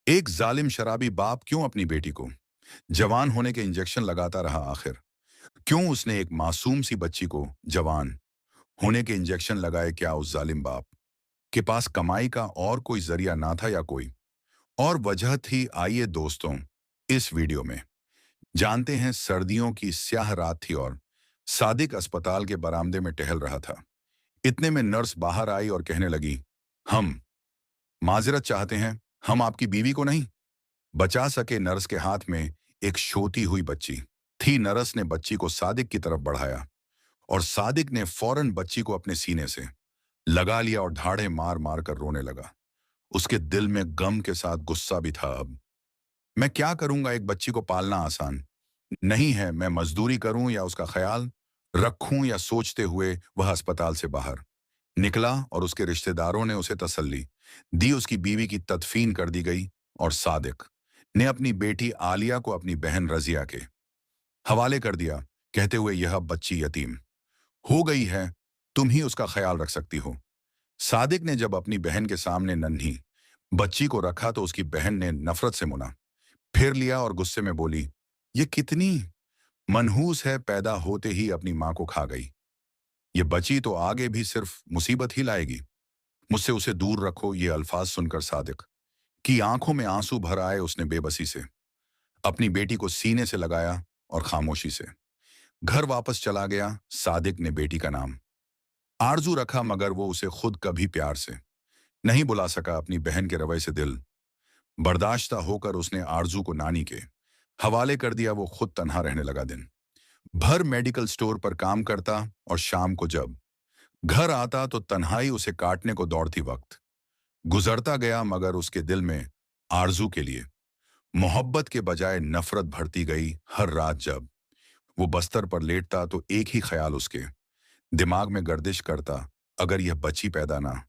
एक जालिम शराबी बाप क्यों अपनी बेटी को जवान होने के इंजेक्शन लगाता रहा आखिर? क्यों उसने एक मासूम सी बच्ची को जवान होने के इंजेक्शन लगाए? क्या उस जालिम बाप के पास कमाई का और कोई जरिया ना था या कोई और वजह थी? आइए दोस्तों, इस वीडियो में जानते हैं। सर्दियों की स्याह रात थी और सादिक अस्पताल के बरामदे में टहल रहा था। इतने में नर्स बाहर आई और कहने लगी, हम माजरत चाहते हैं, हम आपकी बीवी को नहीं बचा सके। नर्स के हाथ में एक शोती हुई बच्ची थी। नर्स ने बच्ची को सादिक की तरफ बढ़ाया और सादिक ने फौरन बच्ची को अपने सीने से लगा लिया और धाड़े मार मार कर रोने लगा। उसके दिल में गम के साथ गुस्सा भी था। अब मैं क्या करूंगा? एक बच्ची को पालना आसान नहीं है। मैं मजदूरी करूं या उसका ख्याल रखूं? या सोचते हुए वह अस्पताल से बाहर निकला और उसके रिश्तेदारों ने उसे तसल्ली दी। उसकी बीवी की तदफीन कर दी गई और सादिक ने अपनी बेटी आलिया को अपनी बहन रजिया के हवाले कर दिया, कहते हुए, यह बच्ची यतीम हो गई है, तुम ही उसका ख्याल रख सकती हो। सादिक ने जब अपनी बहन के सामने नन्ही बच्ची को रखा तो उसकी बहन ने नफरत से मुना फेर लिया और गुस्से में बोली, ये कितनी मनहूस है, पैदा होते ही अपनी मां को खा गई। ये बच्ची तो आगे भी सिर्फ मुसीबत ही लाएगी। मुझसे उसे दूर रखो। ये अल्फाज सुनकर सादिक की आंखों में आंसू भर आए। उसने बेबसी से अपनी बेटी को सीने से लगाया और खामोशी से घर वापस चला गया। सादिक ने बेटी का नाम आरजू रखा, मगर वो उसे खुद कभी प्यार से नहीं बुला सका। अपनी बहन के रवैये से दिल बर्दाश्ता होकर उसने आरजू को नानी के हवाले कर दिया। वो खुद तन्हा रहने लगा। दिन भर मेडिकल स्टोर पर काम करता और शाम को जब घर आता तो तन्हाई उसे काटने को दौड़ती। वक्त गुजरता गया, मगर उसके दिल में आरजू के लिए मोहब्बत के बजाय नफरत भरती गई। हर रात जब वो बस्तर पर लेटता तो एक ही ख्याल उसके दिमाग में गर्दिश करता, अगर यह बच्ची पैदा ना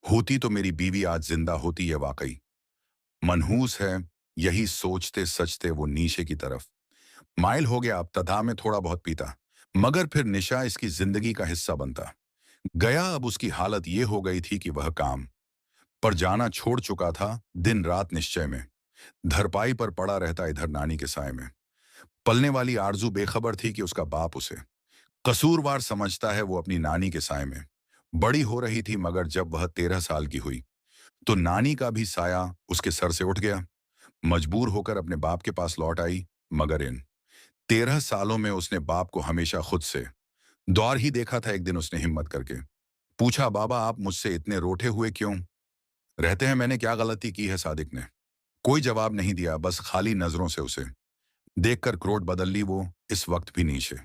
होती तो मेरी बीवी आज जिंदा होती। यह वाकई मनहूस है। यही सोचते सचते वो नीचे की तरफ माइल हो गया। इब्तदा में थोड़ा बहुत पीता, मगर फिर निशा इसकी जिंदगी का हिस्सा बनता गया। अब उसकी हालत ये हो गई थी कि वह काम पर जाना छोड़ चुका था। दिन रात निश्चय में धरपाई पर पड़ा रहता, इधर नानी के साय में पलने वाली आरजू बेखबर थी कि उसका बाप उसे कसूरवार समझता है। वो अपनी नानी के साय में बड़ी हो रही थी, मगर जब वह 13 साल की हुई तो नानी का भी साया उसके सर से उठ गया। मजबूर होकर अपने बाप के पास लौट आई, मगर इन 13 सालों में उसने बाप को हमेशा खुद से दौर ही देखा था। एक दिन उसने हिम्मत करके पूछा, बाबा आप मुझसे इतने रोटे हुए क्यों रहते हैं? मैंने क्या गलती की है? सादिक ने कोई जवाब नहीं दिया, बस खाली नजरों से उसे देखकर क्रोध बदल ली। वो इस वक्त भी नीचे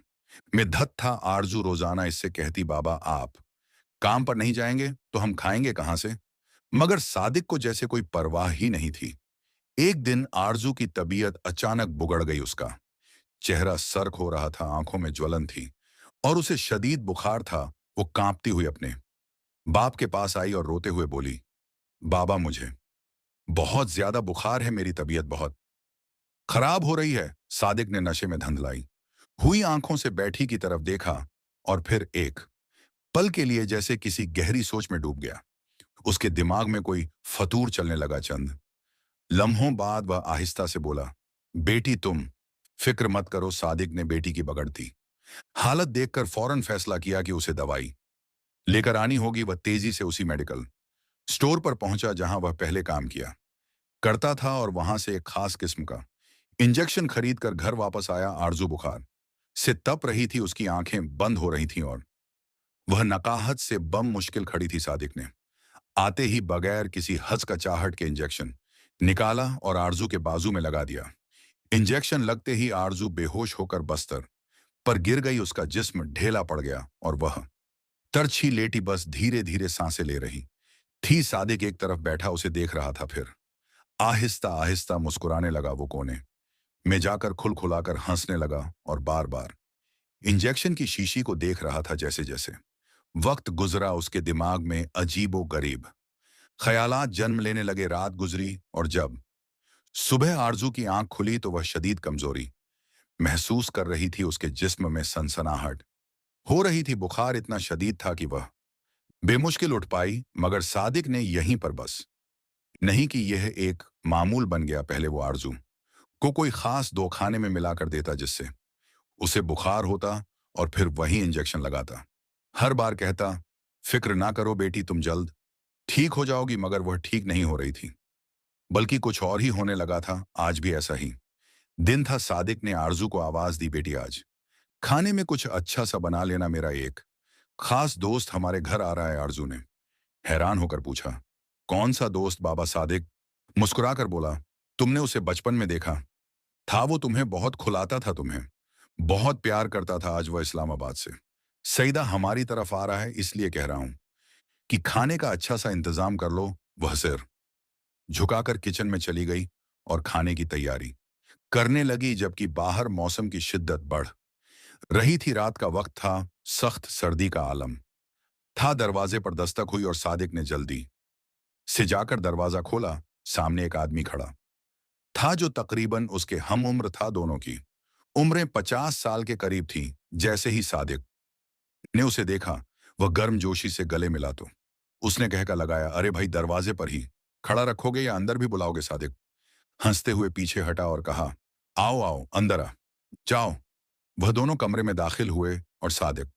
में धत था। आरजू रोजाना इससे कहती, बाबा आप काम पर नहीं जाएंगे तो हम खाएंगे कहां से? मगर सादिक को जैसे कोई परवाह ही नहीं थी। एक दिन आरजू की तबीयत अचानक बिगड़ गई। उसका चेहरा सर्क हो रहा था, आंखों में ज्वलन थी और उसे शदीद बुखार था। वो कांपती हुई अपने बाप के पास आई और रोते हुए बोली, बाबा मुझे बहुत ज्यादा बुखार है, मेरी तबीयत बहुत खराब हो रही है। सादिक ने नशे में धंधलाई हुई आंखों से बैठी की तरफ देखा और फिर एक पल के लिए जैसे किसी गहरी सोच में डूब गया। उसके दिमाग में कोई फतूर चलने लगा। चंद लम्हों बाद वह आहिस्ता से बोला, बेटी तुम फिक्र मत करो। सादिक ने बेटी की बगड़ती हालत देखकर फौरन फैसला किया कि उसे दवाई लेकर आनी होगी। वह तेजी से उसी मेडिकल स्टोर पर पहुंचा जहां वह पहले काम किया करता था और वहां से एक खास किस्म का इंजेक्शन खरीद कर घर वापस आया। आरजू बुखार से तप रही थी, उसकी आंखें बंद हो रही थीं और वह नकाहत से बम मुश्किल खड़ी थी। सादिक ने आते ही बगैर किसी हचकचाहट के इंजेक्शन निकाला और आरजू के बाजू में लगा दिया। इंजेक्शन लगते ही आरजू बेहोश होकर बस्तर पर गिर गई। उसका जिस्म ढेला पड़ गया और वह तरछी लेटी बस धीरे धीरे सांसें ले रही थी। सादिक एक तरफ बैठा उसे देख रहा था, फिर आहिस्ता आहिस्ता मुस्कुराने लगा। वो कोने में जाकर खुलखुलाकर हंसने लगा और बार बार इंजेक्शन की शीशी को देख रहा था। जैसे जैसे वक्त गुजरा उसके दिमाग में अजीबो गरीब ख्यालात जन्म लेने लगे। रात गुजरी और जब सुबह आरजू की आंख खुली तो वह शदीद कमजोरी महसूस कर रही थी। उसके जिस्म में सनसनाहट हो रही थी। बुखार इतना शदीद था कि वह बेमुश्किल उठ पाई, मगर सादिक ने यहीं पर बस नहीं कि यह एक मामूल बन गया। पहले वो आरजू को कोई खास दो खाने में मिलाकर देता जिससे उसे बुखार होता, और फिर वही इंजेक्शन लगाता। हर बार कहता, फिक्र ना करो बेटी, तुम जल्द ठीक हो जाओगी। मगर वह ठीक नहीं हो रही थी, बल्कि कुछ और ही होने लगा था। आज भी ऐसा ही दिन था। सादिक ने आरजू को आवाज दी, बेटी आज खाने में कुछ अच्छा सा बना लेना, मेरा एक खास दोस्त हमारे घर आ रहा है। आरजू ने हैरान होकर पूछा, कौन सा दोस्त बाबा? सादिक मुस्कुराकर बोला, तुमने उसे बचपन में देखा था, वो तुम्हें बहुत खुलाता था, तुम्हें बहुत प्यार करता था। आज वह इस्लामाबाद से सईदा हमारी तरफ आ रहा है, इसलिए कह रहा हूं कि खाने का अच्छा सा इंतजाम कर लो। वह सिर झुकाकर किचन में चली गई और खाने की तैयारी करने लगी, जबकि बाहर मौसम की शिद्दत बढ़ रही थी। रात का वक्त था, सख्त सर्दी का आलम था। दरवाजे पर दस्तक हुई और सादिक ने जल्दी से जाकर दरवाजा खोला। सामने एक आदमी खड़ा था जो तकरीबन उसके हम उम्र था। दोनों की उम्रें 50 साल के करीब थी। जैसे ही सादिक ने उसे देखा, वह गर्मजोशी से गले मिला तो उसने कहकर लगाया, अरे भाई, दरवाजे पर ही खड़ा रखोगे या अंदर भी बुलाओगे? सादिक हंसते हुए पीछे हटा और कहा, आओ आओ, अंदर आ जाओ। वह दोनों कमरे में दाखिल हुए और सादिक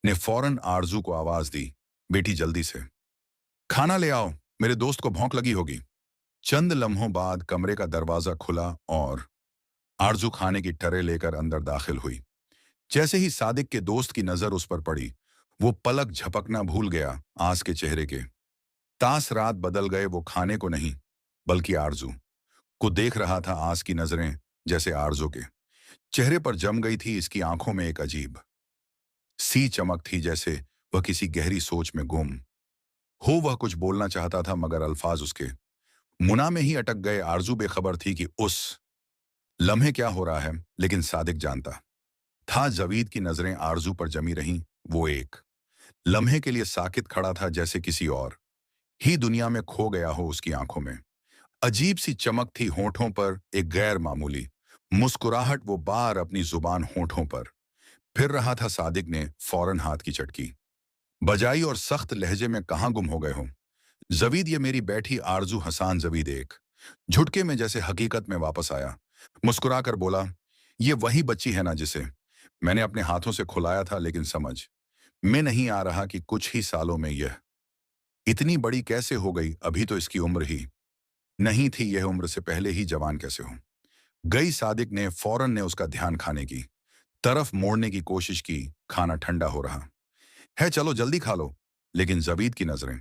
ने फौरन आरजू को आवाज दी, बेटी जल्दी से खाना ले आओ, मेरे दोस्त को भौंक लगी होगी। चंद लम्हों बाद कमरे का दरवाजा खुला और आरजू खाने की टरे लेकर अंदर दाखिल हुई। जैसे ही सादिक के दोस्त की नजर उस पर पड़ी, वो पलक झपकना भूल गया। आस के चेहरे के तास रात बदल गए। वो खाने को नहीं, बल्कि आरजू को देख रहा था। आस की नजरें जैसे आरजू के चेहरे पर जम गई थी। इसकी आंखों में एक अजीब सी चमक थी, जैसे वह किसी गहरी सोच में गुम हो। वह कुछ बोलना चाहता था, मगर अल्फाज उसके मुना में ही अटक गए। आरजू बेखबर थी कि उस लम्हे क्या हो रहा है, लेकिन सादिक जानता था। जवीद की नजरें आरजू पर जमी रहीं। वो एक लम्हे के लिए साकित खड़ा था, जैसे किसी और ही दुनिया में खो गया हो। उसकी आंखों में अजीब सी चमक थी, होठों पर एक गैर मामूली मुस्कुराहट। वो बार अपनी जुबान होठों पर फिर रहा था। सादिक ने फौरन हाथ की चटकी बजाई और सख्त लहजे में, कहाँ गुम हो गए हो जवीद? ये मेरी बैठी आरजू। हसान जवीद एक झुटके में जैसे हकीकत में वापस आया, मुस्कुराकर बोला, ये वही बच्ची है ना जिसे मैंने अपने हाथों से खुलाया था, लेकिन समझ में नहीं आ रहा कि कुछ ही सालों में यह इतनी बड़ी कैसे हो गई। अभी तो इसकी उम्र ही नहीं थी, यह उम्र से पहले ही जवान कैसे हो गई? सादिक ने फौरन ने उसका ध्यान खाने की तरफ मोड़ने की कोशिश की। खाना ठंडा हो रहा है, चलो जल्दी खा लो। लेकिन जबीद की नजरें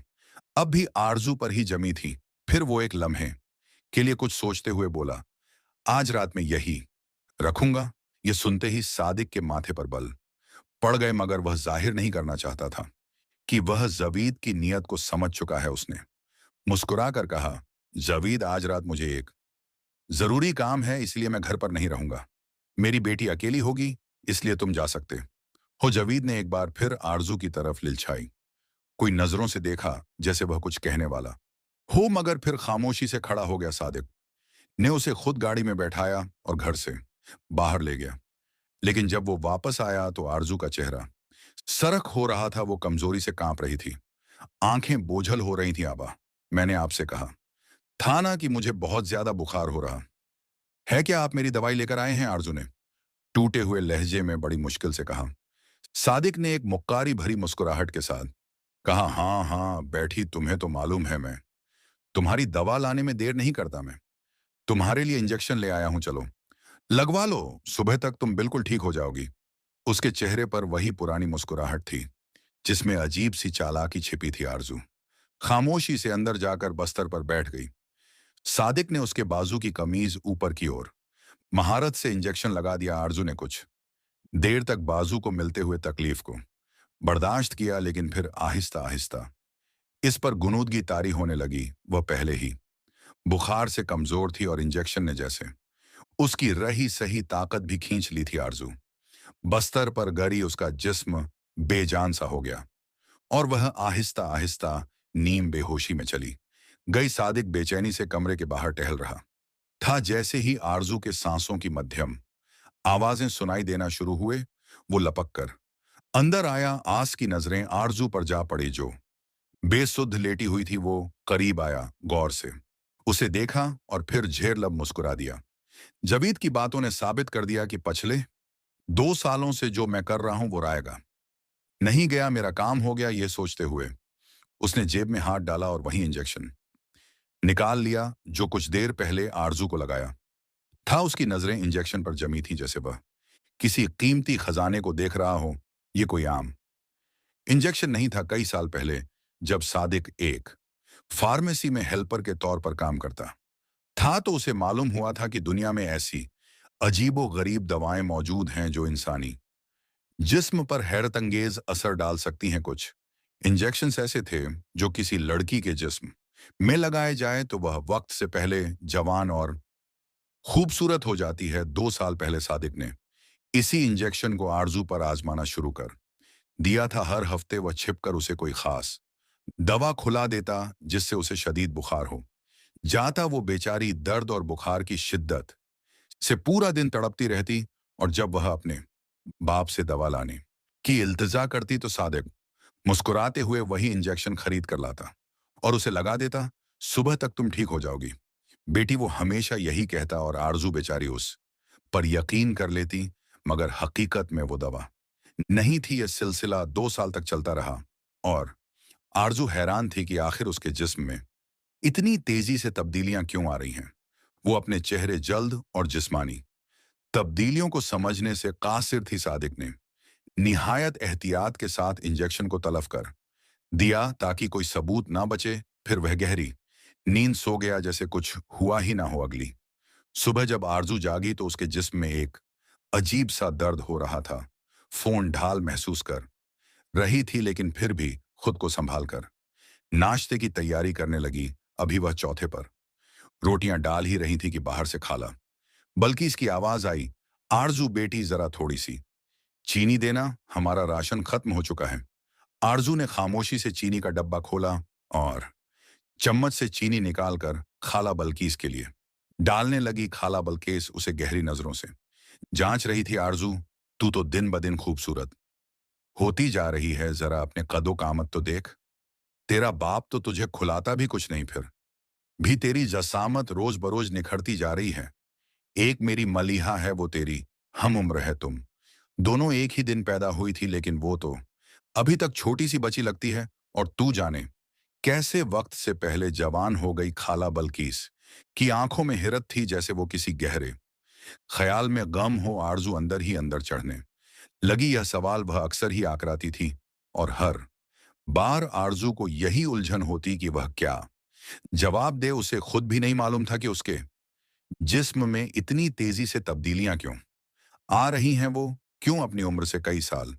अब भी आरजू पर ही जमी थी। फिर वो एक लम्हे के लिए कुछ सोचते हुए बोला, आज रात में यही रखूंगा। ये सुनते ही सादिक के माथे पर बल पड़ गए, मगर वह जाहिर नहीं करना चाहता था कि वह जवीद की नीयत को समझ चुका है। उसने मुस्कुराकर कहा, जवीद, आज रात मुझे एक जरूरी काम है, इसलिए मैं घर पर नहीं रहूंगा। मेरी बेटी अकेली होगी, इसलिए तुम जा सकते हो। जवीद ने एक बार फिर आरजू की तरफ लिलचाई कोई नजरों से देखा, जैसे वह कुछ कहने वाला हो, मगर फिर खामोशी से खड़ा हो गया। सादिक ने उसे खुद गाड़ी में बैठाया और घर से बाहर ले गया। लेकिन जब वो वापस आया तो आरजू का चेहरा सरख हो रहा था। वो कमजोरी से कांप रही थी, आंखें बोझल हो रही थी। आबा, मैंने आपसे कहा था ना कि मुझे बहुत ज्यादा बुखार हो रहा है, क्या आप मेरी दवाई लेकर आए हैं? आरजू ने टूटे हुए लहजे में बड़ी मुश्किल से कहा। सादिक ने एक मुक्कारी भरी मुस्कुराहट के साथ कहा, हाँ हाँ बैठी, तुम्हें तो मालूम है मैं तुम्हारी दवा लाने में देर नहीं करता। मैं तुम्हारे लिए इंजेक्शन ले आया हूं, चलो लगवा लो, सुबह तक तुम बिल्कुल ठीक हो जाओगी। उसके चेहरे पर वही पुरानी मुस्कुराहट थी, जिसमें अजीब सी चालाकी छिपी थी। आरजू खामोशी से अंदर जाकर बस्तर पर बैठ गई। सादिक ने उसके बाजू की कमीज ऊपर की ओर महारत से इंजेक्शन लगा दिया। आरजू ने कुछ देर तक बाजू को मिलते हुए तकलीफ को बर्दाश्त किया, लेकिन फिर आहिस्ता आहिस्ता इस पर गुनूदगी तारी होने लगी। वह पहले ही बुखार से कमजोर थी और इंजेक्शन ने जैसे उसकी रही सही ताकत भी खींच ली थी। आरजू बस्तर पर गरी, उसका जिस्म बेजान सा हो गया और वह आहिस्ता आहिस्ता नीम बेहोशी में चली गई। सादिक बेचैनी से कमरे के बाहर टहल रहा था। जैसे ही आरजू के सांसों की मध्यम आवाजें सुनाई देना शुरू हुए, वो लपक कर अंदर आया। आस की नजरें आरजू पर जा पड़ी, जो बेसुध लेटी हुई थी। वो करीब आया, गौर से उसे देखा और फिर झेर लब मुस्कुरा दिया। जावेद की बातों ने साबित कर दिया कि पिछले 2 सालों से जो मैं कर रहा हूं वो रायगा नहीं गया, मेरा काम हो गया। ये सोचते हुए उसने जेब में हाथ डाला और वही इंजेक्शन निकाल लिया जो कुछ देर पहले आरजू को लगाया था। उसकी नजरें इंजेक्शन पर जमी थी, जैसे वह किसी कीमती खजाने को देख रहा हो। ये कोई आम इंजेक्शन नहीं था। कई साल पहले जब सादिक एक फार्मेसी में हेल्पर के तौर पर काम करता था तो उसे मालूम हुआ था कि दुनिया में ऐसी अजीबो गरीब दवाएं मौजूद हैं जो इंसानी जिस्म पर हैरतअंगेज असर डाल सकती हैं। कुछ इंजेक्शन्स ऐसे थे जो किसी लड़की के जिस्म में लगाए जाए तो वह वक्त से पहले जवान और खूबसूरत हो जाती है। 2 साल पहले सादिक ने इसी इंजेक्शन को आरजू पर आजमाना शुरू कर दिया था। हर हफ्ते वह छिपकर उसे कोई खास दवा खुला देता जिससे उसे शदीद बुखार हो जाता। वो बेचारी दर्द और बुखार की शिद्दत से पूरा दिन तड़पती रहती और जब वह अपने बाप से दवा लाने की इल्तिजा करती तो सादिक मुस्कुराते हुए वही इंजेक्शन खरीद कर लाता और उसे लगा देता। सुबह तक तुम ठीक हो जाओगी बेटी, वो हमेशा यही कहता और आरजू बेचारी उस पर यकीन कर लेती। मगर हकीकत में वो दवा नहीं थी। यह सिलसिला 2 साल तक चलता रहा और आरजू हैरान थी कि आखिर उसके जिस्म में इतनी तेजी से तब्दीलियां क्यों आ रही हैं। वो अपने चेहरे जल्द और जिस्मानी तब्दीलियों को समझने से कासिर थी। सादिक ने निहायत एहतियात के साथ इंजेक्शन को तलफ कर दिया ताकि कोई सबूत ना बचे। फिर वह गहरी नींद सो गया जैसे कुछ हुआ ही ना हो। अगली सुबह जब आरजू जागी तो उसके जिस्म में एक अजीब सा दर्द हो रहा था। फोन ढाल महसूस कर रही थी लेकिन फिर भी खुद को संभाल कर नाश्ते की तैयारी करने लगी। अभी वह चौथे पर रोटियां डाल ही रही थी कि बाहर से खाला बल्कि इसकी आवाज आई, आरजू बेटी जरा थोड़ी सी चीनी देना, हमारा राशन खत्म हो चुका है। आरजू ने खामोशी से चीनी का डब्बा खोला और चम्मच से चीनी निकालकर खाला बल्कीस के लिए डालने लगी। खाला बल्केस उसे गहरी नजरों से जांच रही थी। आरजू, तू तो दिन ब दिन खूबसूरत होती जा रही है, जरा अपने कदो कामत तो देख। तेरा बाप तो तुझे खुलाता भी कुछ नहीं, फिर भी तेरी जसामत रोज बरोज निखरती जा रही है। एक मेरी मलीहा है, वो तेरी हम उम्र है। तुम दोनों एक ही दिन पैदा हुई थी लेकिन वो तो अभी तक छोटी सी बची लगती है और तू जाने कैसे वक्त से पहले जवान हो गई। खाला बल्कीस की आंखों में हिरत थी जैसे वो किसी गहरे ख्याल में गम हो। आरजू अंदर ही अंदर चढ़ने लगी। यह सवाल वह अक्सर ही आकराती थी और हर बार आरजू को यही उलझन होती कि वह क्या जवाब दे। उसे खुद भी नहीं मालूम था कि उसके जिस्म में इतनी तेजी से तब्दीलियां क्यों आ रही हैं। वो क्यों अपनी उम्र से कई साल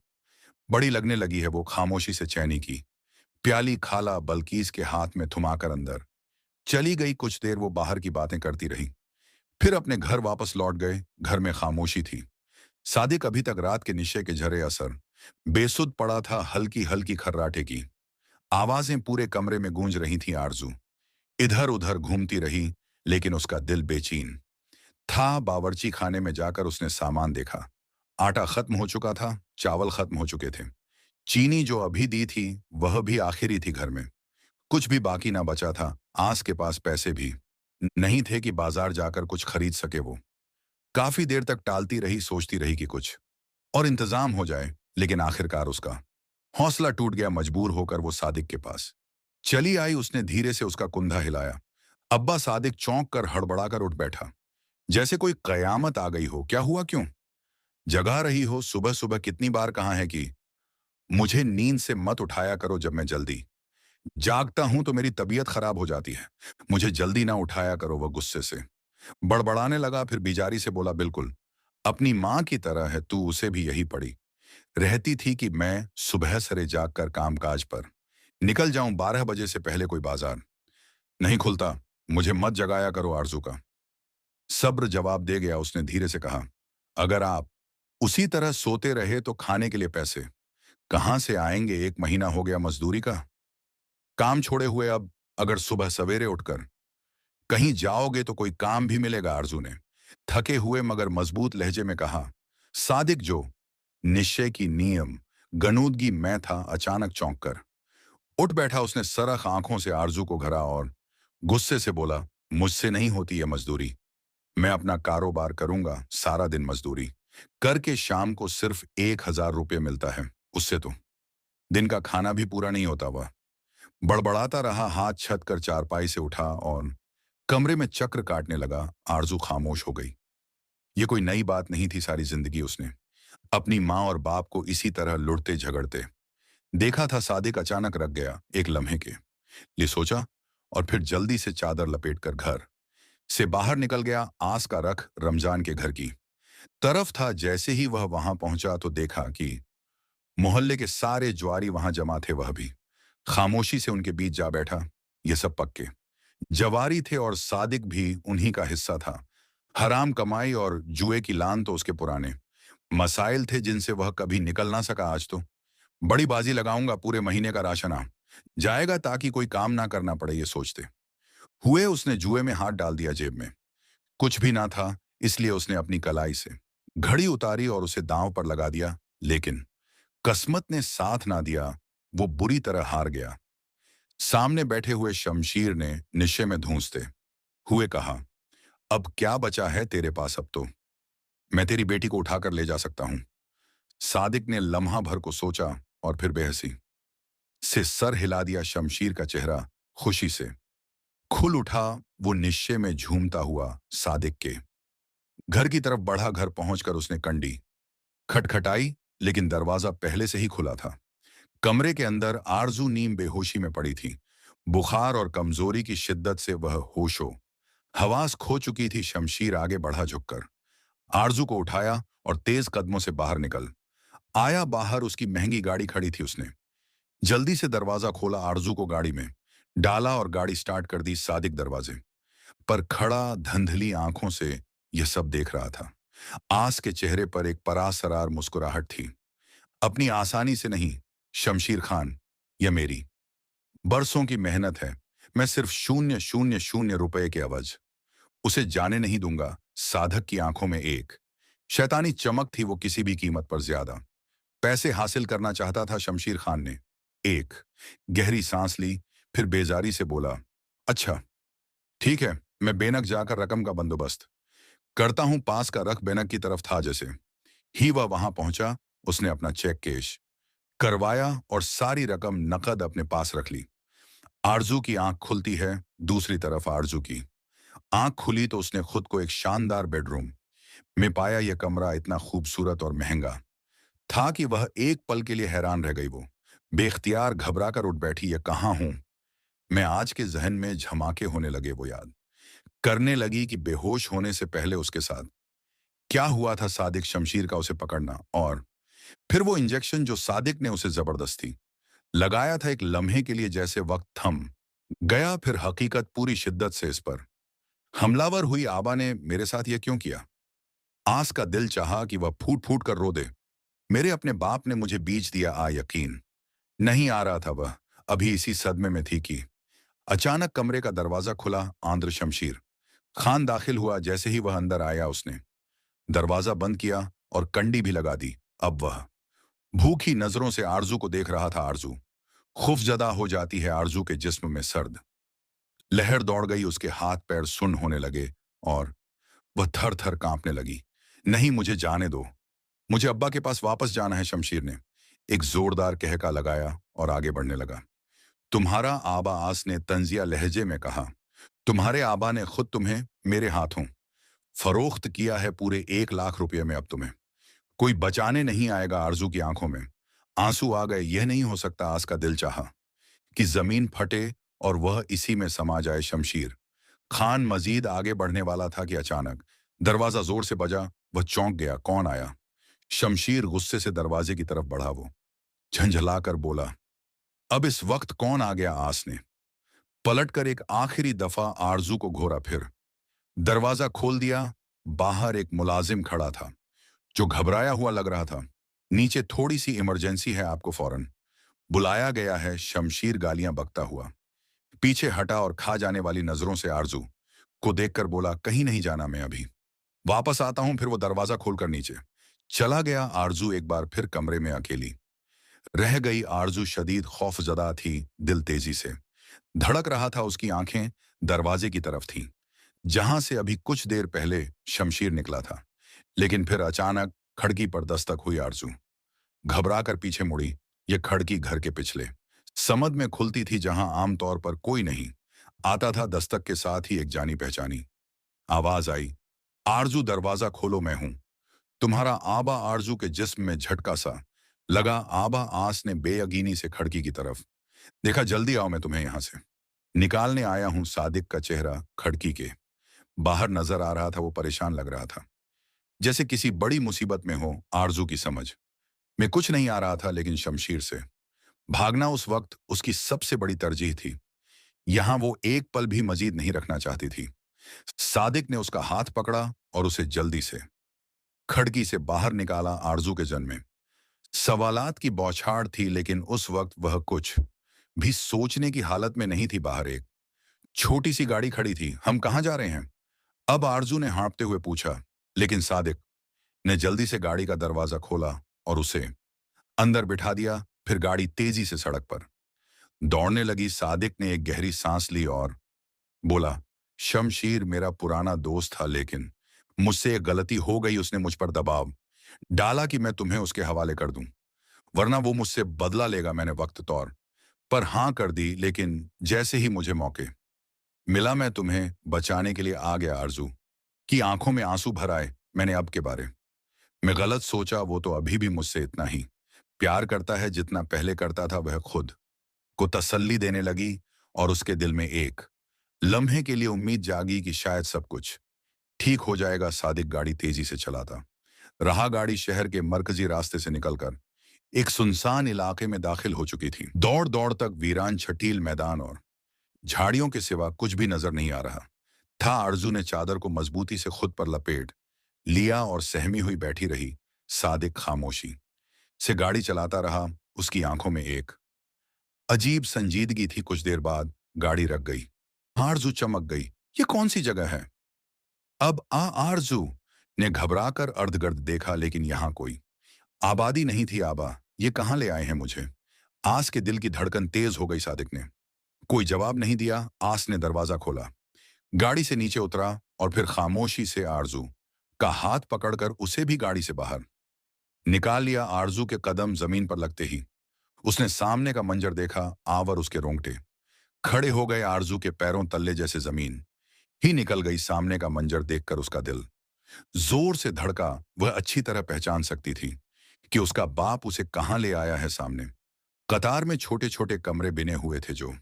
बड़ी लगने लगी है। वो खामोशी से चैनी की प्याली खाला बल्कीस के हाथ में थमाकर अंदर चली गई। कुछ देर वो बाहर की बातें करती रही, फिर अपने घर वापस लौट गए। घर में खामोशी थी। सादिक अभी तक रात के निशे के झरे असर बेसुध पड़ा था। हल्की हल्की खर्राटे की आवाजें पूरे कमरे में गूंज रही थीं। आरजू इधर उधर घूमती रही लेकिन उसका दिल बेचैन था। बावर्ची खाने में जाकर उसने सामान देखा। आटा खत्म हो चुका था, चावल खत्म हो चुके थे, चीनी जो अभी दी थी वह भी आखिरी थी। घर में कुछ भी बाकी ना बचा था। आस के पास पैसे भी नहीं थे कि बाजार जाकर कुछ खरीद सके। वो काफी देर तक टालती रही, सोचती रही कि कुछ और इंतजाम हो जाए, लेकिन आखिरकार उसका हौसला टूट गया। मजबूर होकर वो सादिक के पास चली आई। उसने धीरे से उसका कुंधा हिलाया। अब्बा! सादिक चौंक कर हड़बड़ाकर उठ बैठा जैसे कोई कयामत आ गई हो। क्या हुआ, क्यों जगा रही हो? सुबह सुबह कितनी बार कहा है कि मुझे नींद से मत उठाया करो। जब मैं जल्दी जागता हूं तो मेरी तबीयत खराब हो जाती है। मुझे जल्दी ना उठाया करो। वह गुस्से से बड़बड़ाने लगा, फिर बेजारी से बोला, बिल्कुल अपनी माँ की तरह है तू। उसे भी यही पड़ी रहती थी कि मैं सुबह सरे जागकर कामकाज पर निकल जाऊं। 12 बजे से पहले कोई बाजार नहीं खुलता। मुझे मत जगाया करो। आरजू का सब्र जवाब दे गया। उसने धीरे से कहा, अगर आप उसी तरह सोते रहे तो खाने के लिए पैसे कहां से आएंगे? 1 महीना हो गया मजदूरी का काम छोड़े हुए। अब अगर सुबह सवेरे उठकर कहीं जाओगे तो कोई काम भी मिलेगा? आरजू ने थके हुए मगर मजबूत लहजे में कहा। सादिक जो निश्चय की नियम गनूदगी में था, अचानक चौंक कर उठ बैठा। उसने सरख आंखों से आरजू को घरा और गुस्से से बोला, मुझसे नहीं होती ये मजदूरी। मैं अपना कारोबार करूंगा, सारा दिन मजदूरी करके शाम को सिर्फ 1,000 रुपये मिलता है। उससे तो दिन का खाना भी पूरा नहीं होता। वह बड़बड़ाता रहा, हाथ छत कर चारपाई से उठा और कमरे में चक्र काटने लगा। आरजू खामोश हो गई। ये कोई नई बात नहीं थी। सारी जिंदगी उसने अपनी माँ और बाप को इसी तरह लुढ़ते झगड़ते देखा था। सादिक अचानक रख गया एक लम्हे के लिए सोचा और फिर जल्दी से चादर लपेटकर घर से बाहर निकल गया। आस का रख रमजान के घर की तरफ था। जैसे ही वह वहां पहुंचा तो देखा कि मोहल्ले के सारे ज्वारी वहां जमा थे। वह भी खामोशी से उनके बीच जा बैठा। ये सब पक्के जवारी थे और सादिक भी उन्हीं का हिस्सा था। हराम कमाई और जुए की लान तो उसके पुराने मसाइल थे जिनसे वह कभी निकल ना सका। आज तो बड़ी बाजी लगाऊंगा, पूरे महीने का राशन आ जाएगा ताकि कोई काम ना करना पड़े। ये सोचते हुए उसने जुए में हाथ डाल दिया। जेब में कुछ भी ना था, इसलिए उसने अपनी कलाई से घड़ी उतारी और उसे दांव पर लगा दिया। लेकिन किस्मत ने साथ ना दिया। वो बुरी तरह हार गया। सामने बैठे हुए शमशीर ने निश्चय में धूंसते हुए कहा, अब क्या बचा है तेरे पास? अब तो मैं तेरी बेटी को उठाकर ले जा सकता हूं। सादिक ने लम्हा भर को सोचा और फिर बेहसी से सर हिला दिया। शमशीर का चेहरा खुशी से खुल उठा। वो निश्चय में झूमता हुआ सादिक के घर की तरफ बढ़ा। घर पहुंचकर उसने कंडी खटखटाई, लेकिन दरवाजा पहले से ही खुला था। कमरे के अंदर आरजू नीम बेहोशी में पड़ी थी। बुखार और कमजोरी की शिद्दत से वह होशो हवास खो चुकी थी। शमशीर आगे बढ़ा झुककर आरजू को उठाया और तेज कदमों से बाहर निकल आया। बाहर उसकी महंगी गाड़ी खड़ी थी। उसने जल्दी से दरवाजा खोला, आरजू को गाड़ी में डाला और गाड़ी स्टार्ट कर दी। सादिक दरवाजे पर खड़ा धंधली आंखों से यह सब देख रहा था। आस के चेहरे पर एक परासरार मुस्कुराहट थी। अपनी आसानी से नहीं शमशीर खान, यह मेरी बरसों की मेहनत है। मैं सिर्फ 0,000 रुपए के अवज उसे जाने नहीं दूंगा। साधक की आंखों में एक शैतानी चमक थी। वो किसी भी कीमत पर ज्यादा पैसे हासिल करना चाहता था। शमशीर खान ने एक गहरी सांस ली, फिर बेजारी से बोला, अच्छा ठीक है, मैं बेनक जाकर रकम का बंदोबस्त करता हूं। पास का रख बेनक की तरफ था। जैसे ही वह वहां पहुंचा, उसने अपना चेक कैश करवाया और सारी रकम नकद अपने पास रख ली। आरजू की आंख खुलती है। दूसरी तरफ आरजू की आंख खुली तो उसने खुद को एक शानदार बेडरूम में पाया। यह कमरा इतना खूबसूरत और महंगा था कि वह एक पल के लिए हैरान रह गई। वो बेख्तियार घबरा कर उठ बैठी। यह कहाँ हूं मैं? आज के जहन में झमाके होने लगे। वो याद करने लगी कि बेहोश होने से पहले उसके साथ क्या हुआ था। सादिक शमशीर का उसे पकड़ना और फिर वो इंजेक्शन जो सादिक ने उसे जबरदस्ती लगाया था। एक लम्हे के लिए जैसे वक्त थम गया, फिर हकीकत पूरी शिद्दत से इस पर हमलावर हुई। आबा ने मेरे साथ यह क्यों किया? आस का दिल चाहा कि वह फूट फूट कर रो दे। मेरे अपने बाप ने मुझे बीज दिया। यकीन नहीं आ रहा था। वह अभी इसी सदमे में थी कि अचानक कमरे का दरवाजा खुला। आंद्र शमशीर खान दाखिल हुआ। जैसे ही वह अंदर आया, उसने दरवाजा बंद किया और कंडी भी लगा दी। अब वह भूखी नजरों से आरजू को देख रहा था। आरजू खौफजदा हो जाती है। आरजू के जिस्म में सर्द लहर दौड़ गई। उसके हाथ पैर सुन्न होने लगे और वह थर थर कांपने लगी। नहीं, मुझे जाने दो, मुझे अब्बा के पास वापस जाना है। शमशीर ने एक जोरदार कहका लगाया और आगे बढ़ने लगा। तुम्हारा आबा, आस ने तंजिया लहजे में कहा, तुम्हारे आबा ने खुद तुम्हें मेरे हाथों फरोख्त किया है पूरे 1,00,000 रुपये में। अब तुम्हें कोई बचाने नहीं आएगा। आरजू की आंखों में आंसू आ गए। यह नहीं हो सकता। आस का दिल चाहा कि जमीन फटे और वह इसी में समा जाए। शमशीर खान मजीद आगे बढ़ने वाला था कि अचानक दरवाजा जोर से बजा। वह चौंक गया। कौन आया? शमशीर गुस्से से दरवाजे की तरफ बढ़ा। वो झंझलाकर बोला, अब इस वक्त कौन आ गया? आस ने पलटकर एक आखिरी दफा आरजू को घोरा, फिर दरवाजा खोल दिया। बाहर एक मुलाजिम खड़ा था जो घबराया हुआ लग रहा था। नीचे थोड़ी सी इमरजेंसी है, आपको फौरन बुलाया गया है। शमशीर गालियां बकता हुआ पीछे हटा और खा जाने वाली नजरों से आरजू को देखकर बोला, कहीं नहीं जाना, मैं अभी वापस आता हूं। फिर वो दरवाजा खोलकर नीचे चला गया। आरजू एक बार फिर कमरे में अकेली रह गई। आरजू शदीद खौफजदा थी। दिल तेजी से धड़क रहा था। उसकी आंखें दरवाजे की तरफ थीं। जहां से अभी कुछ देर पहले शमशीर निकला था। लेकिन फिर अचानक खिड़की पर दस्तक हुई आरजू। घबरा कर पीछे मुड़ी। ये खिड़की घर के पिछले समद में खुलती थी, जहां आमतौर पर कोई नहीं आता था। दस्तक के साथ ही एक जानी पहचानी आवाज आई, आरजू दरवाजा खोलो, मैं हूं तुम्हारा आबा। आरजू के जिस्म में झटका सा लगा। आबा आस ने बेयकीनी से खिड़की की तरफ देखा। जल्दी आओ, मैं तुम्हें यहां से निकालने आया हूं। सादिक का चेहरा खिड़की के बाहर नजर आ रहा था। वो परेशान लग रहा था, जैसे किसी बड़ी मुसीबत में हो। आरजू की समझ में कुछ नहीं आ रहा था, लेकिन शमशीर से भागना उस वक्त उसकी सबसे बड़ी तरजीह थी। यहां वो एक पल भी मजीद नहीं रखना चाहती थी। सादिक ने उसका हाथ पकड़ा और उसे जल्दी से खिड़की से बाहर निकाला। आरजू के जन में सवालात की बौछार थी, लेकिन उस वक्त वह कुछ भी सोचने की हालत में नहीं थी। बाहर एक छोटी सी गाड़ी खड़ी थी। हम कहाँ जा रहे हैं? अब आरजू ने हाँफते हुए पूछा। लेकिन सादिक ने जल्दी से गाड़ी का दरवाजा खोला और उसे अंदर बिठा दिया। फिर गाड़ी तेजी से सड़क पर दौड़ने लगी। सादिक ने एक गहरी सांस ली और बोला, शमशीर मेरा पुराना दोस्त था, लेकिन मुझसे एक गलती हो गई। उसने मुझ पर दबाव डाला कि मैं तुम्हें उसके हवाले कर दूं, वरना वो मुझसे बदला लेगा। मैंने वक्त तौर पर हाँ कर दी, लेकिन जैसे ही मुझे मौके मिला, मैं तुम्हें बचाने के लिए आ गया। आरजू की आंखों में आंसू भर आए। मैंने अब के बारे में गलत सोचा। वो तो अभी भी मुझसे इतना ही प्यार करता है जितना पहले करता था। वह खुद को तसल्ली देने लगी और उसके दिल में एक लम्हे के लिए उम्मीद जागी कि शायद सब कुछ ठीक हो जाएगा। सादिक गाड़ी तेजी से चलाता रहा। गाड़ी शहर के मरकजी रास्ते से निकलकर एक सुनसान इलाके में दाखिल हो चुकी थी। दौड़ दौड़ तक वीरान छटील मैदान और झाड़ियों के सिवा कुछ भी नजर नहीं आ रहा था। आरजू ने चादर को मजबूती से खुद पर लपेट लिया और सहमी हुई बैठी रही। सादिक खामोशी से गाड़ी चलाता रहा। उसकी आंखों में एक अजीब संजीदगी थी। कुछ देर बाद गाड़ी रख गई। आरजू चमक गई। ये कौन सी जगह है? अब आरजू ने घबराकर अर्धगर्द देखा, लेकिन यहां कोई आबादी नहीं थी। आबा, ये कहां ले आए हैं मुझे? आस के दिल की धड़कन तेज हो गई। सादिक ने कोई जवाब नहीं दिया। आस ने दरवाजा खोला, गाड़ी से नीचे उतरा और फिर खामोशी से आरजू का हाथ पकड़कर उसे भी गाड़ी से बाहर निकाल लिया। आरजू के कदम जमीन पर लगते ही उसने सामने का मंजर देखा। आवर उसके रोंगटे खड़े हो गए। आरजू के पैरों तल्ले जैसे जमीन ही निकल गई। सामने का मंजर देखकर उसका दिल जोर से धड़का। वह अच्छी तरह पहचान सकती थी कि उसका बाप उसे कहां ले आया है। सामने कतार में छोटे छोटे कमरे बिने हुए थे, जो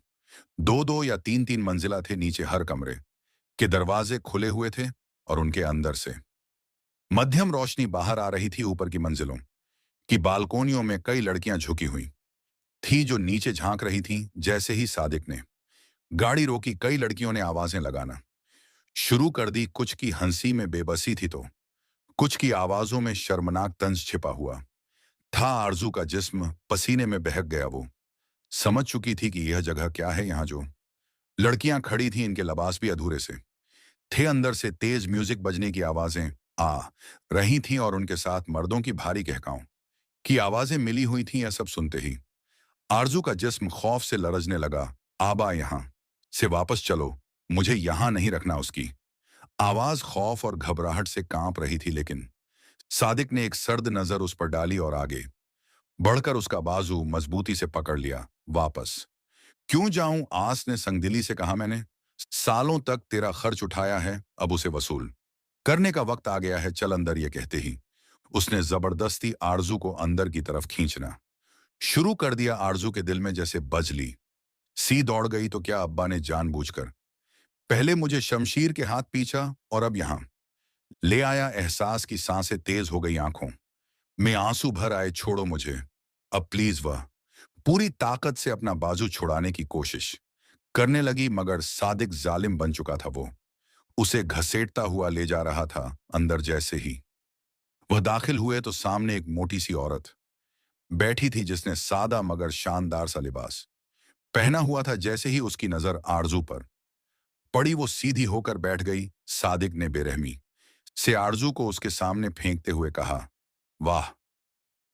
दो दो या तीन तीन मंजिला थे। नीचे हर कमरे के दरवाजे खुले हुए थे और उनके अंदर से मध्यम रोशनी बाहर आ रही थी। ऊपर की मंजिलों की बालकोनियों में कई लड़कियां झुकी हुई थी, जो नीचे झांक रही थीं। जैसे ही सादिक ने गाड़ी रोकी, कई लड़कियों ने आवाजें लगाना शुरू कर दी। कुछ की हंसी में बेबसी थी, तो कुछ की आवाजों में शर्मनाक तंज छिपा हुआ था। आरजू का जिस्म पसीने में बहक गया। वो समझ चुकी थी कि यह जगह क्या है। यहाँ जो लड़कियां खड़ी थीं, इनके लिबास भी अधूरे से थे। अंदर से तेज म्यूजिक बजने की आवाजें आ रही थीं और उनके साथ मर्दों की भारी कहकाओं की आवाजें मिली हुई थीं। यह सब सुनते ही आरजू का जिस्म खौफ से लरजने लगा। आबा, यहां से वापस चलो, मुझे यहां नहीं रखना। उसकी आवाज खौफ और घबराहट से कांप रही थी, लेकिन सादिक ने एक सर्द नजर उस पर डाली और आगे बढ़कर उसका बाजू मजबूती से पकड़ लिया। वापस क्यों जाऊं? आस ने संगदिली से कहा। मैंने सालों तक तेरा खर्च उठाया है, अब उसे वसूल करने का वक्त आ गया है। चल अंदर। ये कहते ही उसने जबरदस्ती आरजू को अंदर की तरफ खींचना शुरू कर दिया। आरजू के दिल में जैसे बजली सी दौड़ गई। तो क्या अब्बा ने जानबूझकर पहले मुझे शमशीर के हाथ पीछा और अब यहां ले आया? एहसास की सांसें तेज हो गई। आंखों में आंसू भर आए। छोड़ो मुझे अब प्लीज। वह पूरी ताकत से अपना बाजू छुड़ाने की कोशिश करने लगी, मगर सादिक जालिम बन चुका था। वो उसे घसीटता हुआ ले जा रहा था अंदर। जैसे ही वह दाखिल हुए, तो सामने एक मोटी सी औरत बैठी थी, जिसने सादा मगर शानदार सा लिबास पहना हुआ था। जैसे ही उसकी नजर आरजू पर पड़ी, वो सीधी होकर बैठ गई। सादिक ने बेरहमी से आरजू को उसके सामने फेंकते हुए कहा, वाह,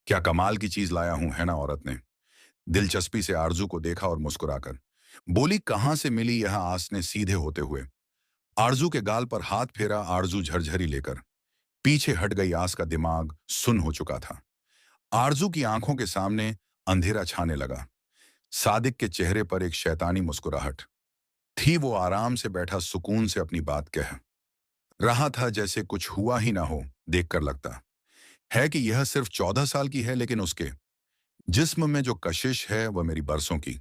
क्या कमाल की चीज लाया हूं, है ना? औरत ने दिलचस्पी से आरजू को देखा और मुस्कुराकर बोली, कहां से मिली यह? आस ने सीधे होते हुए आरजू के गाल पर हाथ फेरा। आरजू झरझरी लेकर पीछे हट गई। आस का दिमाग सुन हो चुका था। आरजू की आंखों के सामने अंधेरा छाने लगा। सादिक के चेहरे पर एक शैतानी मुस्कुराहट थी। वो आराम से बैठा सुकून से अपनी बात कह रहा था, जैसे कुछ हुआ ही ना हो। देखकर लगता है कि यह सिर्फ 14 साल की है, लेकिन उसके जिस्म में जो कशिश है वह मेरी बरसों की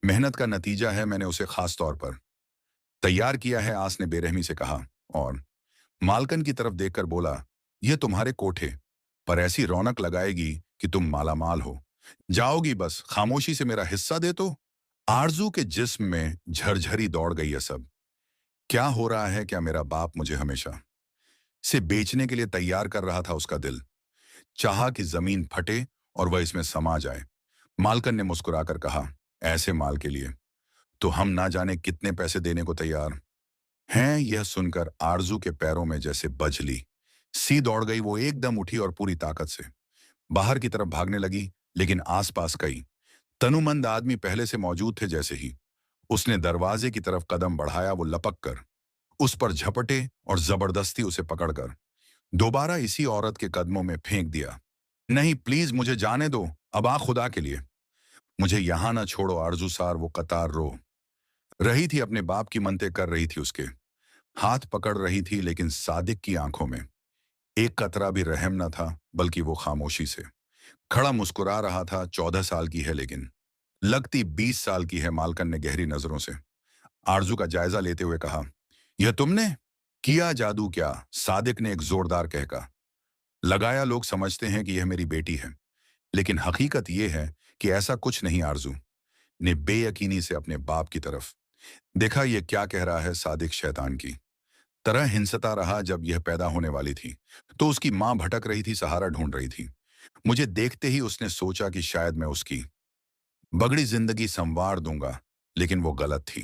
मेहनत का नतीजा है। मैंने उसे खास तौर पर तैयार किया है, आस ने बेरहमी से कहा और मालकन की तरफ देखकर बोला, यह तुम्हारे कोठे पर ऐसी रौनक लगाएगी कि तुम मालामाल हो जाओगी। बस खामोशी से मेरा हिस्सा दे तो। आरजू के जिस्म में झरझरी दौड़ गई। है सब क्या हो रहा है? क्या मेरा बाप मुझे हमेशा से बेचने के लिए तैयार कर रहा था? उसका दिल चाहा कि जमीन फटे और वह इसमें समा जाए। मालकन ने मुस्कुराकर कहा, ऐसे माल के लिए तो हम ना जाने कितने पैसे देने को तैयार हैं। यह सुनकर आरजू के पैरों में जैसे बजली सी दौड़ गई। वो एकदम उठी और पूरी ताकत से बाहर की तरफ भागने लगी, लेकिन आसपास कई तनुमंद आदमी पहले से मौजूद थे। जैसे ही उसने दरवाजे की तरफ कदम बढ़ाया, वो लपक कर उस पर झपटे और जबरदस्ती उसे पकड़कर दोबारा इसी औरत के कदमों में फेंक दिया। नहीं, प्लीज मुझे जाने दो, अब आ खुदा के लिए मुझे यहां ना छोड़ो। आरजू सार वो कतार रो रही थी, अपने बाप की मनते कर रही थी, उसके हाथ पकड़ रही थी, लेकिन सादिक की आंखों में एक कतरा भी रहम न था, बल्कि वो खामोशी से खड़ा मुस्कुरा रहा था। 14 साल की है, लेकिन लगती 20 साल की है। मालकन ने गहरी नजरों से आरजू का जायजा लेते हुए कहा, यह तुमने किया जादू क्या? सादिक ने एक जोरदार कहका लगाया। लोग समझते हैं कि यह मेरी बेटी है, लेकिन हकीकत यह है कि ऐसा कुछ नहीं। आरजू ने बेयकीनी से अपने बाप की तरफ देखा। यह क्या कह रहा है? सादिक शैतान की तरह हिंसता रहा। जब यह पैदा होने वाली थी तो उसकी मां भटक रही थी, सहारा ढूंढ रही थी। मुझे देखते ही उसने सोचा कि शायद मैं उसकी बगड़ी जिंदगी संवार दूंगा, लेकिन वो गलत थी।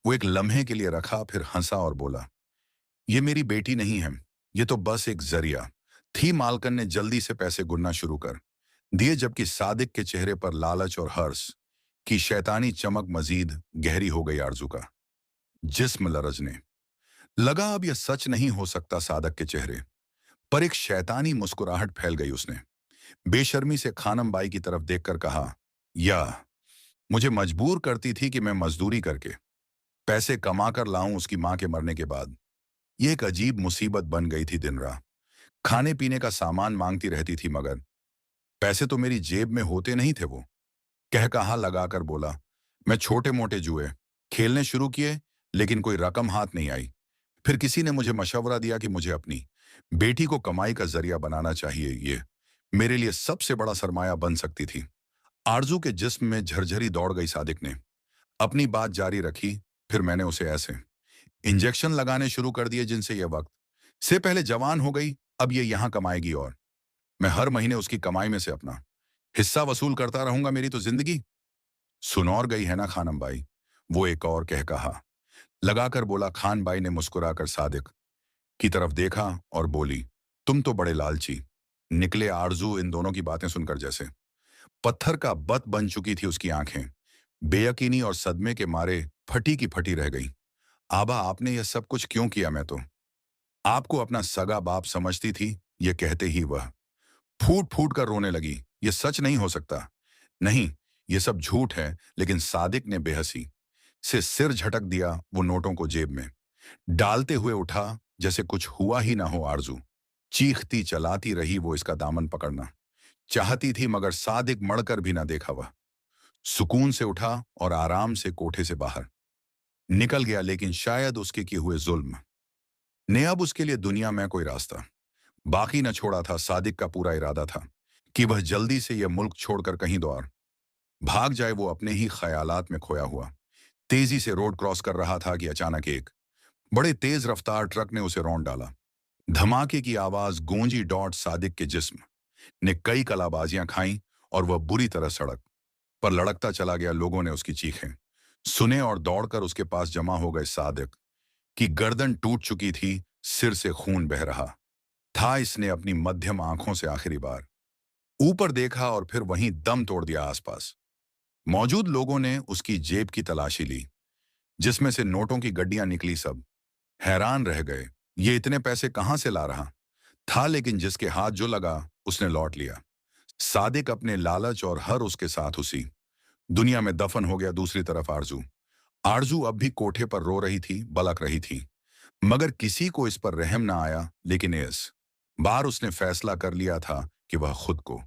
वो एक लम्हे के लिए रखा, फिर हंसा और बोला, ये मेरी बेटी नहीं है, ये तो बस एक जरिया थी। मालकन ने जल्दी से पैसे गिनना शुरू कर दिए, जबकि सादिक के चेहरे पर लालच और हर्ष की शैतानी चमक मजीद गहरी हो गई। आरजू का जिस्म लरजने लगा। अब यह सच नहीं हो सकता। सादक के चेहरे पर एक शैतानी मुस्कुराहट फैल गई। उसने बेशर्मी से खानम बाई की तरफ देखकर कहा, या मुझे मजबूर करती थी कि मैं मजदूरी करके पैसे कमा कर लाऊं उसकी मां के मरने के बाद। यह एक अजीब मुसीबत बन गई थी। दिन रात खाने पीने का सामान मांगती रहती थी, मगर पैसे तो मेरी जेब में होते नहीं थे। वो कह कहा लगाकर बोला, मैं छोटे मोटे जुए खेलने शुरू किए, लेकिन कोई रकम हाथ नहीं आई। फिर किसी ने मुझे मशवरा दिया कि मुझे अपनी बेटी को कमाई का जरिया बनाना चाहिए, ये मेरे लिए सबसे बड़ा सरमाया बन सकती थी। आरजू के जिस्म में झरझरी दौड़ गई। सादिक ने अपनी बात जारी रखी, फिर मैंने उसे ऐसे इंजेक्शन लगाने शुरू कर दिए जिनसे यह वक्त से पहले जवान हो गई। अब ये यहां कमाएगी और मैं हर महीने उसकी कमाई में से अपना हिस्सा वसूल करता रहूंगा। मेरी तो जिंदगी सुनौर गई है ना खानम बाई, वो एक और कह कहा लगाकर बोला। खान बाई ने मुस्कुराकर सादिक की तरफ देखा और बोली, तुम तो बड़े लालची निकले। आरजू इन दोनों की बातें सुनकर जैसे पत्थर का बत बन चुकी थी। उसकी आंखें बेयकीनी और सदमे के मारे फटी की फटी रह गई। आबा, आपने यह सब कुछ क्यों किया? मैं तो आपको अपना सगा बाप समझती थी। यह कहते ही वह फूट फूट कर रोने लगी। यह सच नहीं हो सकता। नहीं, यह सब झूठ है। लेकिन सादिक ने बेहसी से सिर झटक दिया। वो नोटों को जेब में डालते हुए उठा, जैसे कुछ हुआ ही ना हो। आरजू चीखती चलाती रही। वो इसका दामन पकड़ना चाहती थी, मगर सादिक मड़कर भी ना देखा। वह सुकून से उठा और आराम से कोठे से बाहर निकल गया, लेकिन शायद उसके किए हुए जुल्म ने अब उसके लिए दुनिया में कोई रास्ता बाकी न छोड़ा था। सादिक का पूरा इरादा था कि वह जल्दी से यह मुल्क छोड़कर कहीं और भाग जाए। वो अपने ही ख्यालात में खोया हुआ तेजी से रोड क्रॉस कर रहा था कि अचानक एक बड़े तेज रफ्तार ट्रक ने उसे रौंद डाला। धमाके की आवाज गूंजी। डॉट सादिक के जिस्म ने कई कलाबाजियां खाईं और वह बुरी तरह सड़क पर लड़कता चला गया। लोगों ने उसकी चीखें सुने और दौड़कर उसके पास जमा हो गए। सादिक की गर्दन टूट चुकी थी, सिर से खून बह रहा था। इसने अपनी मध्यम आंखों से आखिरी बार ऊपर देखा और फिर वहीं दम तोड़ दिया। आसपास मौजूद लोगों ने उसकी जेब की तलाशी ली, जिसमें से नोटों की गड्डियां निकली। सब हैरान रह गए, ये इतने पैसे कहाँ से ला रहा था, लेकिन जिसके हाथ जो लगा उसने लौट लिया। सादिक अपने लालच और हर उसके साथ उसी दुनिया में दफन हो गया। दूसरी तरफ आरजू आरजू अब भी कोठे पर रो रही थी, बलक रही थी, मगर किसी को इस पर रहम ना आया। लेकिन इस बार उसने फैसला कर लिया था कि वह खुद को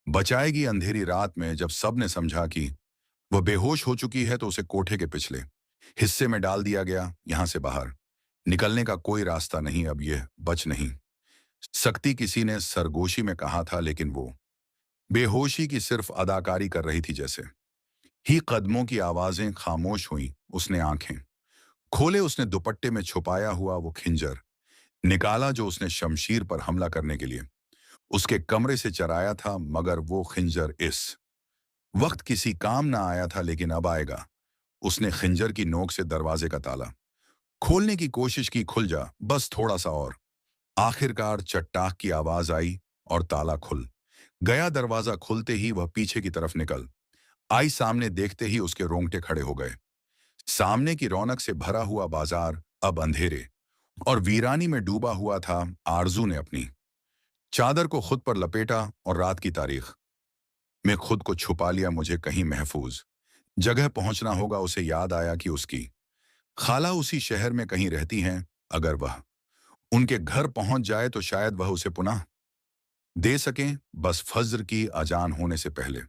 बचाएगी। अंधेरी रात में जब सबने समझा कि वह बेहोश हो चुकी है, तो उसे कोठे के पिछले हिस्से में डाल दिया गया। यहां से बाहर निकलने का कोई रास्ता नहीं, अब यह बच नहीं सकती, किसी ने सरगोशी में कहा था। लेकिन वो बेहोशी की सिर्फ अदाकारी कर रही थी। जैसे ही कदमों की आवाजें खामोश हुईं, उसने आंखें खोले। उसने दुपट्टे में छुपाया हुआ वो खिंजर निकाला जो उसने शमशीर पर हमला करने के लिए उसके कमरे से चराया था। मगर वो खिंजर इस वक्त किसी काम ना आया था, लेकिन अब आएगा। उसने खिंजर की नोक से दरवाजे का ताला खोलने की कोशिश की। खुल जा, बस थोड़ा सा और। आखिरकार चट्टाक की आवाज आई और ताला खुल गया। दरवाजा खुलते ही वह पीछे की तरफ निकल आई। सामने देखते ही उसके रोंगटे खड़े हो गए। सामने की रौनक से भरा हुआ बाजार अब अंधेरे और वीरानी में डूबा हुआ था। आरजू ने अपनी चादर को खुद पर लपेटा और रात की तारीख में खुद को छुपा लिया। मुझे कहीं महफूज जगह पहुंचना होगा। उसे याद आया कि उसकी खाला उसी शहर में कहीं रहती हैं। अगर वह उनके घर पहुंच जाए तो शायद वह उसे पुनः दे सकें, बस फज्र की अजान होने से पहले।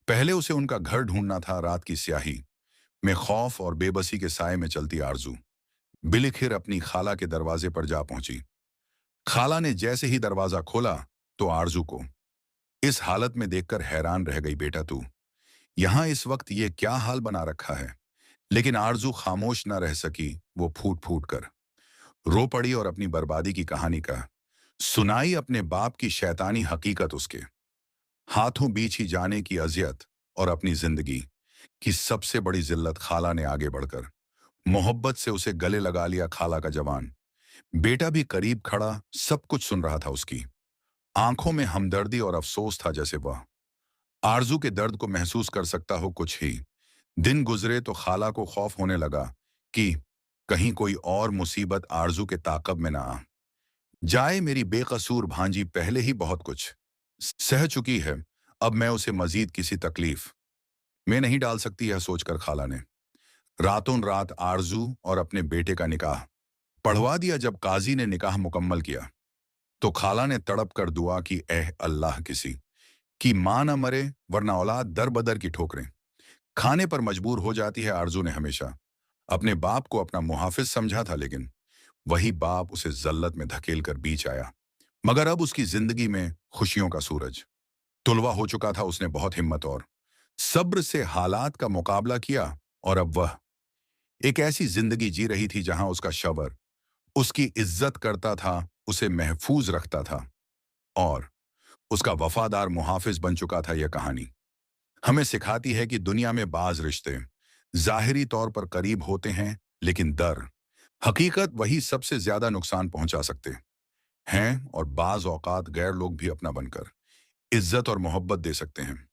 पहले उसे उनका घर ढूंढना था। रात की स्याही में खौफ और बेबसी के साए में चलती आरजू बिलिखिर अपनी खाला के दरवाजे पर जा पहुंची। खाला ने जैसे ही दरवाजा खोला तो आरजू को इस हालत में देखकर हैरान रह गई। बेटा, तू यहां इस वक्त ये क्या हाल बना रखा है? लेकिन आरजू खामोश न रह सकी। वो फूट फूट कर रो पड़ी और अपनी बर्बादी की कहानी का सुनाई। अपने बाप की शैतानी हकीकत, उसके हाथों बीच ही जाने की अजियत और अपनी जिंदगी की सबसे बड़ी जिल्लत। खाला ने आगे बढ़कर मोहब्बत से उसे गले लगा लिया। खाला का जवान बेटा भी करीब खड़ा सब कुछ सुन रहा था। उसकी आंखों में हमदर्दी और अफसोस था, जैसे वह आरजू के दर्द को महसूस कर सकता हो। कुछ ही दिन गुजरे तो खाला को खौफ होने लगा कि कहीं कोई और मुसीबत आरजू के ताकब में ना आ जाए। मेरी बेकसूर भांजी पहले ही बहुत कुछ सह चुकी है, अब मैं उसे मजीद किसी तकलीफ में नहीं डाल सकती। यह सोचकर खाला ने रातों रात आरजू और अपने बेटे का निकाह पढ़वा दिया। जब काजी ने निकाह मुकम्मल किया तो खाला ने तड़प कर दुआ की, एह अल्लाह, किसी की मां न मरे, वरना औलाद दर बदर की ठोकरें खाने पर मजबूर हो जाती है। आरजू ने हमेशा अपने बाप को अपना मुहाफिज समझा था, लेकिन वही बाप उसे जल्लत में धकेल कर बीच आया। मगर अब उसकी जिंदगी में खुशियों का सूरज तुलवा हो चुका था। उसने बहुत हिम्मत और सब्र से हालात का मुकाबला किया और अब वह एक ऐसी जिंदगी जी रही थी जहां उसका शवर उसकी इज्जत करता था, उसे महफूज रखता था और उसका वफादार मुहाफिज बन चुका था। यह कहानी हमें सिखाती है कि दुनिया में बाज रिश्ते जाहिरी तौर पर करीब होते हैं, लेकिन दर हकीकत वही सबसे ज्यादा नुकसान पहुंचा सकते हैं। और बाज औकात गैर लोग भी अपना बनकर इज्जत और मोहब्बत दे सकते हैं।